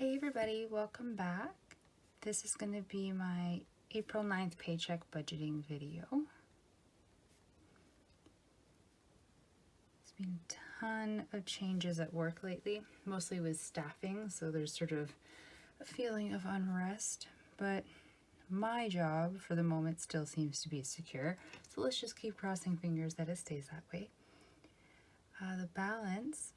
Hey everybody, welcome back. This is going to be my April 9th paycheck budgeting video. There's been a ton of changes at work lately, mostly with staffing, so there's sort of a feeling of unrest, but my job for the moment still seems to be secure, so let's just keep crossing fingers that it stays that way. The balance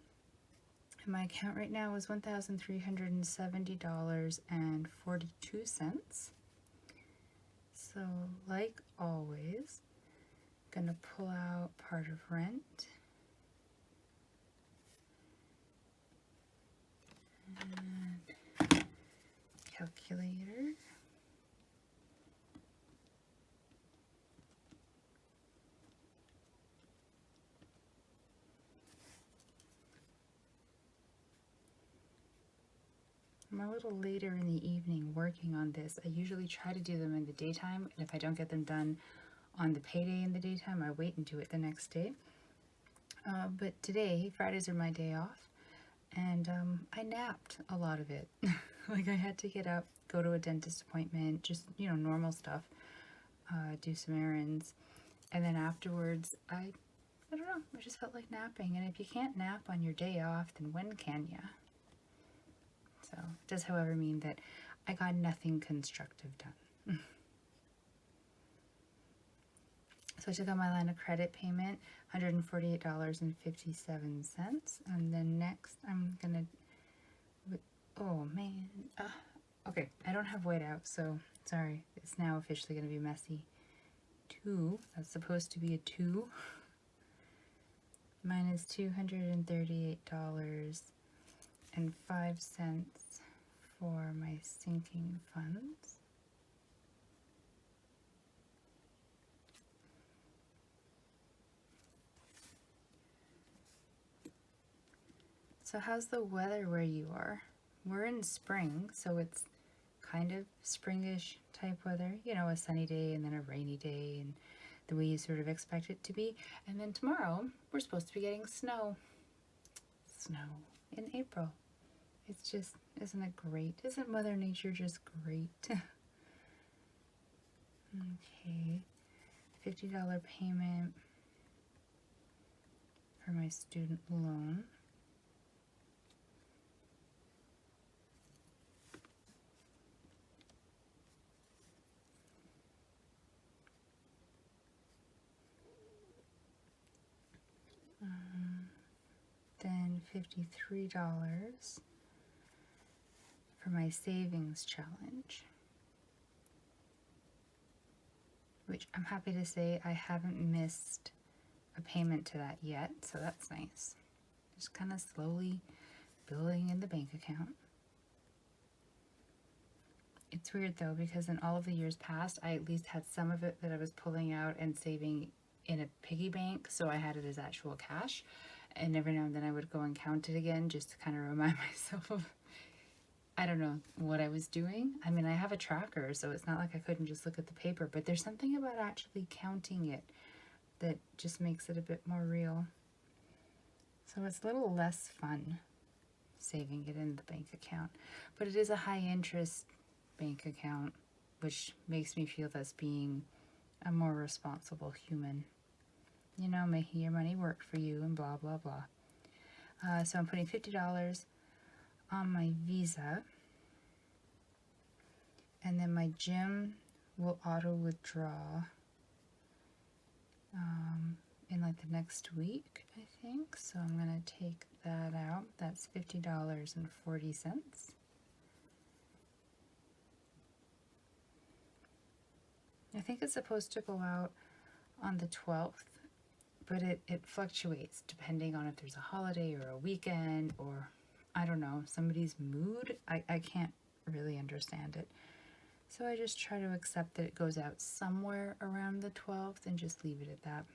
in my account right now is $1,370.42. So, like always, I'm gonna pull out part of rent. And calculator. I'm a little later in the evening working on this. I usually try to do them in the daytime, and if I don't get them done on the payday in the daytime, I wait and do it the next day. But today, Fridays are my day off, and I napped a lot of it. Like I had to get up, go to a dentist appointment, just, normal stuff, do some errands, and then afterwards, I don't know, I just felt like napping, and if you can't nap on your day off, then when can ya? So it does, however, mean that I got nothing constructive done. So I took out my line of credit payment, $148.57, and then next I'm gonna, oh man, okay, I don't have white out, so sorry, it's now officially gonna be messy. 2, that's supposed to be a 2, minus $238.05 for my sinking funds. So how's the weather where you are? We're in spring, so it's kind of springish type weather, a sunny day and then a rainy day and the way you sort of expect it to be. And then tomorrow we're supposed to be getting snow in April. It's just, isn't it great? Isn't Mother Nature just great? Okay, $50 payment for my student loan. Then $53 for my savings challenge, which I'm happy to say I haven't missed a payment to that yet, so that's nice. Just kind of slowly building in the bank account. It's weird though, because in all of the years past, I at least had some of it that I was pulling out and saving in a piggy bank, so I had it as actual cash. And every now and then I would go and count it again just to kind of remind myself of, I don't know, what I was doing. I mean, I have a tracker, so it's not like I couldn't just look at the paper, but there's something about actually counting it that just makes it a bit more real. So it's a little less fun saving it in the bank account, but it is a high interest bank account, which makes me feel that's being a more responsible human. Making your money work for you and blah, blah, blah. So I'm putting $50 on my Visa. And then my gym will auto withdraw in like the next week, I think. So I'm going to take that out. That's $50.40. I think it's supposed to go out on the 12th. But it fluctuates depending on if there's a holiday or a weekend or, I don't know, somebody's mood. I can't really understand it. So I just try to accept that it goes out somewhere around the 12th and just leave it at that.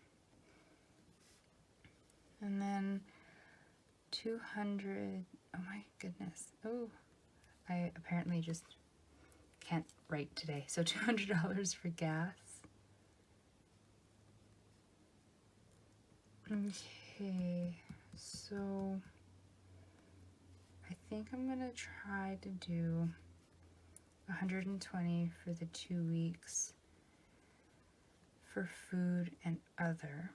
And then 200, oh my goodness. Oh, I apparently just can't write today. So $200 for gas. Okay, so I think I'm gonna try to do 120 for the 2 weeks for food and other.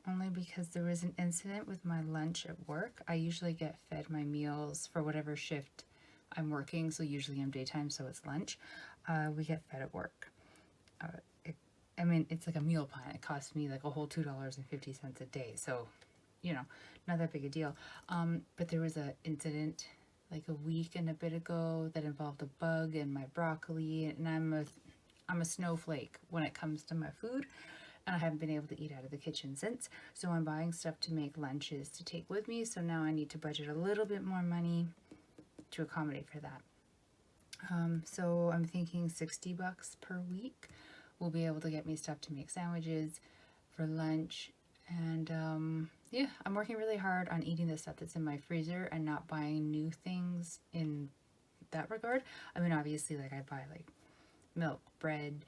Only because there was an incident with my lunch at work. I usually get fed my meals for whatever shift I'm working, so usually I'm daytime, so it's lunch. We get fed at work. It's like a meal plan. It costs me like a whole $2.50 a day, so not that big a deal. But there was an incident like a week and a bit ago that involved a bug in my broccoli, and I'm a snowflake when it comes to my food, and I haven't been able to eat out of the kitchen since. So I'm buying stuff to make lunches to take with me. So now I need to budget a little bit more money to accommodate for that. So I'm thinking $60 per week will be able to get me stuff to make sandwiches for lunch. And I'm working really hard on eating the stuff that's in my freezer and not buying new things in that regard. I mean, obviously, like I buy like milk, bread,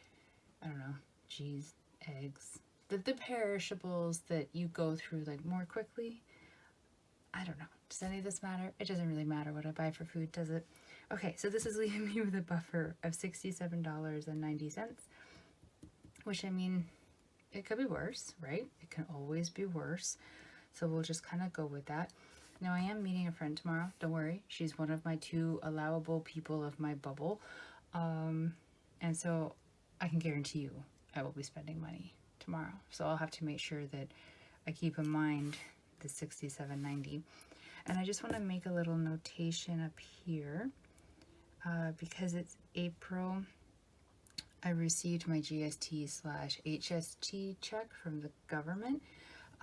I don't know, cheese, eggs, the perishables that you go through like more quickly. I don't know. Does any of this matter? It doesn't really matter what I buy for food, does it? Okay, so this is leaving me with a buffer of $67.90, which, I mean, it could be worse, right? It can always be worse. So we'll just kind of go with that. Now, I am meeting a friend tomorrow. Don't worry. She's one of my 2 allowable people of my bubble. And so I can guarantee you I will be spending money tomorrow. So I'll have to make sure that I keep in mind the $67.90. And I just want to make a little notation up here because it's April. I received my GST/HST check from the government.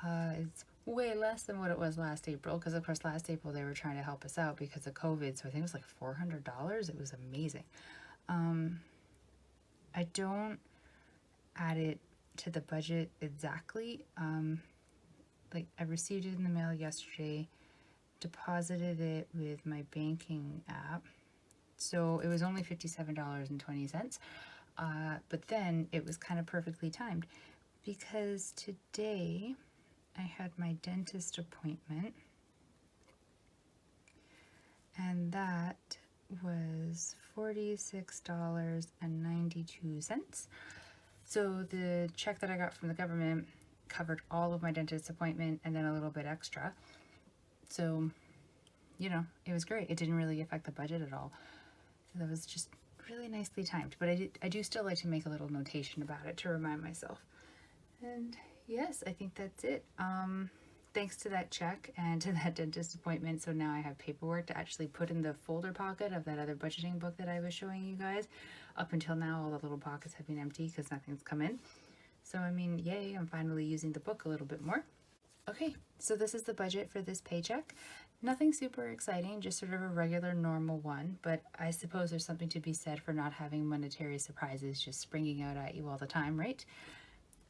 It's way less than what it was last April, because of course last April they were trying to help us out because of COVID, so I think it was like $400. It was amazing. I don't add it to the budget exactly. Like I received it in the mail yesterday, deposited it with my banking app, so it was only $57.20. But then it was kind of perfectly timed because today I had my dentist appointment, and that was $46.92. So the check that I got from the government covered all of my dentist appointment and then a little bit extra. So, it was great. It didn't really affect the budget at all. So that was just really nicely timed. But I do still like to make a little notation about it to remind myself. And yes, I think that's it. Thanks to that check and to that dentist appointment, so now I have paperwork to actually put in the folder pocket of that other budgeting book that I was showing you guys. Up until now, all the little pockets have been empty because nothing's come in. So, I mean, yay, I'm finally using the book a little bit more. Okay, so this is the budget for this paycheck. Nothing super exciting, just sort of a regular, normal one, but I suppose there's something to be said for not having monetary surprises just springing out at you all the time, right?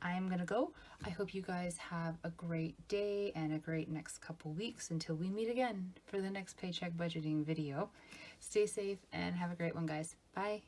I'm gonna go. I hope you guys have a great day and a great next couple weeks until we meet again for the next paycheck budgeting video. Stay safe and have a great one, guys. Bye.